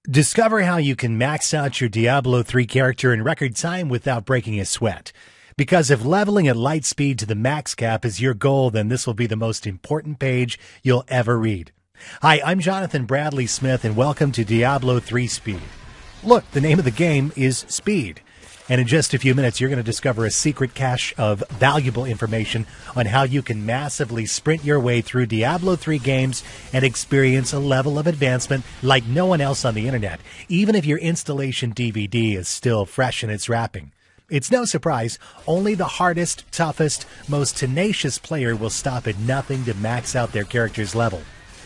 Discover how you can max out your Diablo 3 character in record time without breaking a sweat. Because if leveling at light speed to the max cap is your goal, then this will be the most important page you'll ever read. Hi, I'm Jonathan Bradley Smith, and welcome to Diablo 3 Speed. Look, the name of the game is Speed. And in just a few minutes, you're going to discover a secret cache of valuable information on how you can massively sprint your way through Diablo 3 games and experience a level of advancement like no one else on the internet, even if your installation DVD is still fresh in its wrapping. It's no surprise, only the hardest, toughest, most tenacious player will stop at nothing to max out their character's level.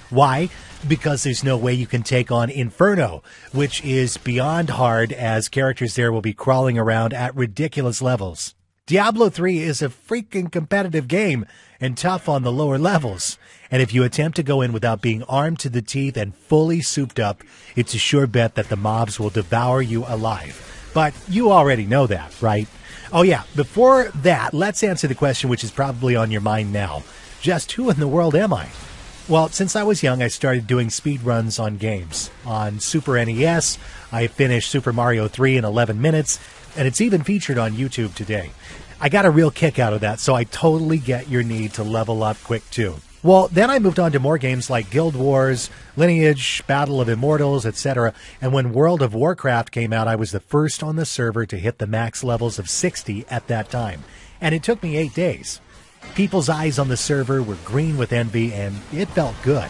Why? Because there's no way you can take on Inferno, which is beyond hard, as characters there will be crawling around at ridiculous levels. Diablo 3 is a freaking competitive game and tough on the lower levels. And if you attempt to go in without being armed to the teeth and fully souped up, it's a sure bet that the mobs will devour you alive. But you already know that, right? Oh yeah, before that, let's answer the question which is probably on your mind now. Just who in the world am I? Well, since I was young, I started doing speed runs on games. On Super NES, I finished Super Mario 3 in 11 minutes, and it's even featured on YouTube today. I got a real kick out of that, so I totally get your need to level up quick too. Well, then I moved on to more games like Guild Wars, Lineage, Battle of Immortals, etc. And when World of Warcraft came out, I was the first on the server to hit the max levels of 60 at that time. And it took me 8 days. People's eyes on the server were green with envy, and it felt good.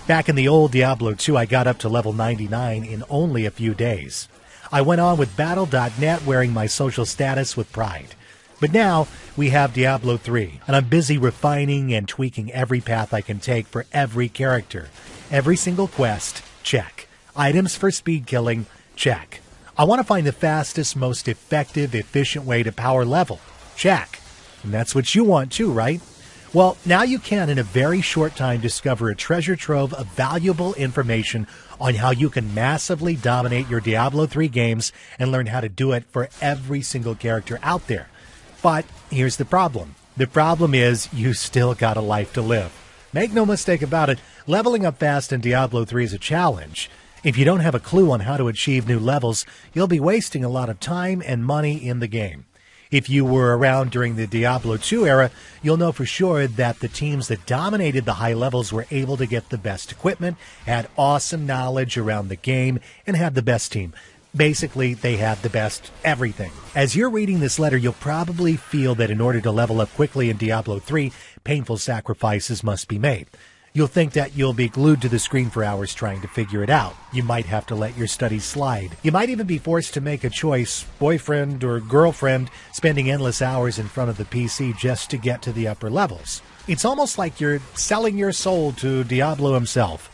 Back in the old Diablo 2, I got up to level 99 in only a few days. I went on with Battle.net wearing my social status with pride. But now we have Diablo 3, and I'm busy refining and tweaking every path I can take for every character. Every single quest, check. Items for speed killing, check. I want to find the fastest, most effective, efficient way to power level, check. And that's what you want too, right? Well, now you can, in a very short time, discover a treasure trove of valuable information on how you can massively dominate your Diablo 3 games and learn how to do it for every single character out there. But here's the problem. The problem is you still got a life to live. Make no mistake about it, leveling up fast in Diablo 3 is a challenge. If you don't have a clue on how to achieve new levels, you'll be wasting a lot of time and money in the game. If you were around during the Diablo 2 era, you'll know for sure that the teams that dominated the high levels were able to get the best equipment, had awesome knowledge around the game, and had the best team. Basically, they had the best everything. As you're reading this letter, you'll probably feel that in order to level up quickly in Diablo 3, painful sacrifices must be made. You'll think that you'll be glued to the screen for hours trying to figure it out. You might have to let your studies slide. You might even be forced to make a choice, boyfriend or girlfriend, spending endless hours in front of the PC just to get to the upper levels. It's almost like you're selling your soul to Diablo himself.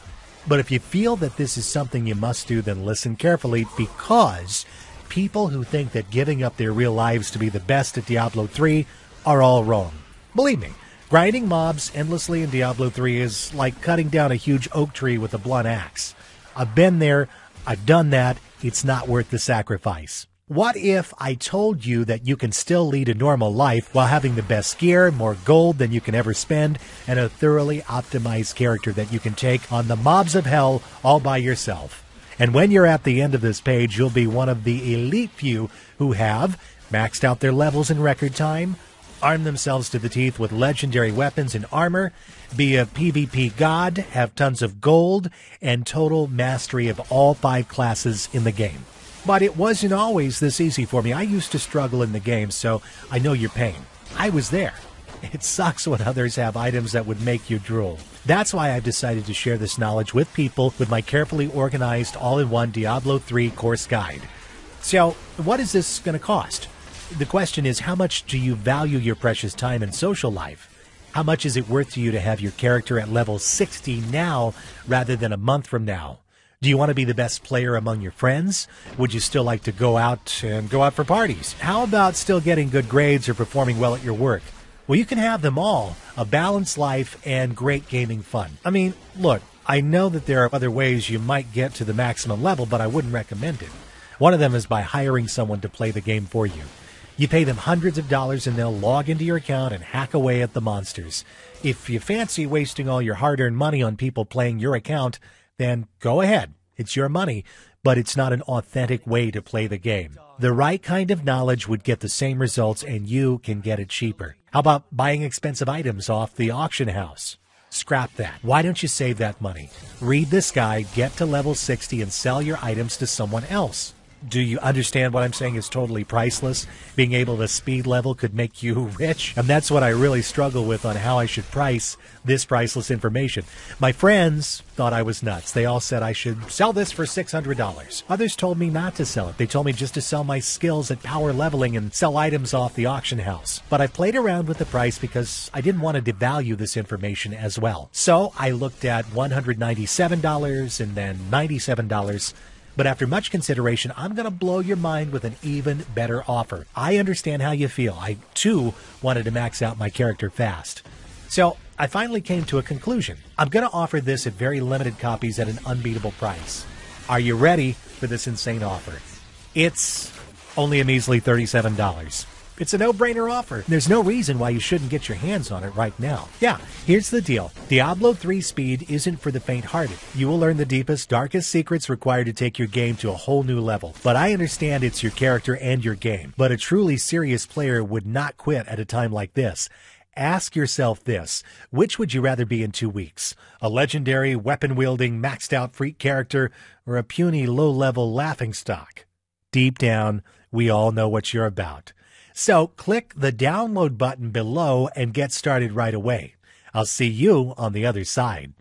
But if you feel that this is something you must do, then listen carefully, because people who think that giving up their real lives to be the best at Diablo 3 are all wrong. Believe me. Grinding mobs endlessly in Diablo 3 is like cutting down a huge oak tree with a blunt axe. I've been there, I've done that, it's not worth the sacrifice. What if I told you that you can still lead a normal life while having the best gear, more gold than you can ever spend, and a thoroughly optimized character that you can take on the mobs of hell all by yourself? And when you're at the end of this page, you'll be one of the elite few who have maxed out their levels in record time, arm themselves to the teeth with legendary weapons and armor, be a PvP god, have tons of gold, and total mastery of all 5 classes in the game. But it wasn't always this easy for me. I used to struggle in the game, so I know your pain. I was there. It sucks when others have items that would make you drool. That's why I've decided to share this knowledge with people with my carefully organized all-in-one Diablo 3 course guide. So, what is this going to cost? The question is, how much do you value your precious time and social life? How much is it worth to you to have your character at level 60 now rather than a month from now? Do you want to be the best player among your friends? Would you still like to go out for parties? How about still getting good grades or performing well at your work? Well, you can have them all, a balanced life and great gaming fun. I mean, look, I know that there are other ways you might get to the maximum level, but I wouldn't recommend it. One of them is by hiring someone to play the game for you. You pay them hundreds of dollars and they'll log into your account and hack away at the monsters. If you fancy wasting all your hard-earned money on people playing your account, then go ahead. It's your money, but it's not an authentic way to play the game. The right kind of knowledge would get the same results, and you can get it cheaper. How about buying expensive items off the auction house? Scrap that. Why don't you save that money? Read this guide, get to level 60, and sell your items to someone else. Do you understand what I'm saying is totally priceless? Being able to speed level could make you rich. And that's what I really struggle with on how I should price this priceless information. My friends thought I was nuts. They all said I should sell this for $600. Others told me not to sell it. They told me just to sell my skills at power leveling and sell items off the auction house. But I played around with the price because I didn't want to devalue this information as well. So I looked at $197 and then $97. But after much consideration, I'm going to blow your mind with an even better offer. I understand how you feel. I, too, wanted to max out my character fast. So I finally came to a conclusion. I'm going to offer this at very limited copies at an unbeatable price. Are you ready for this insane offer? It's only a measly $37. It's a no-brainer offer. There's no reason why you shouldn't get your hands on it right now. Yeah, here's the deal. Diablo 3 Speed isn't for the faint-hearted. You will learn the deepest, darkest secrets required to take your game to a whole new level. But I understand it's your character and your game. But a truly serious player would not quit at a time like this. Ask yourself this. Which would you rather be in 2 weeks? A legendary, weapon-wielding, maxed-out freak character, or a puny, low-level laughingstock? Deep down, we all know what you're about. So click the download button below and get started right away. I'll see you on the other side.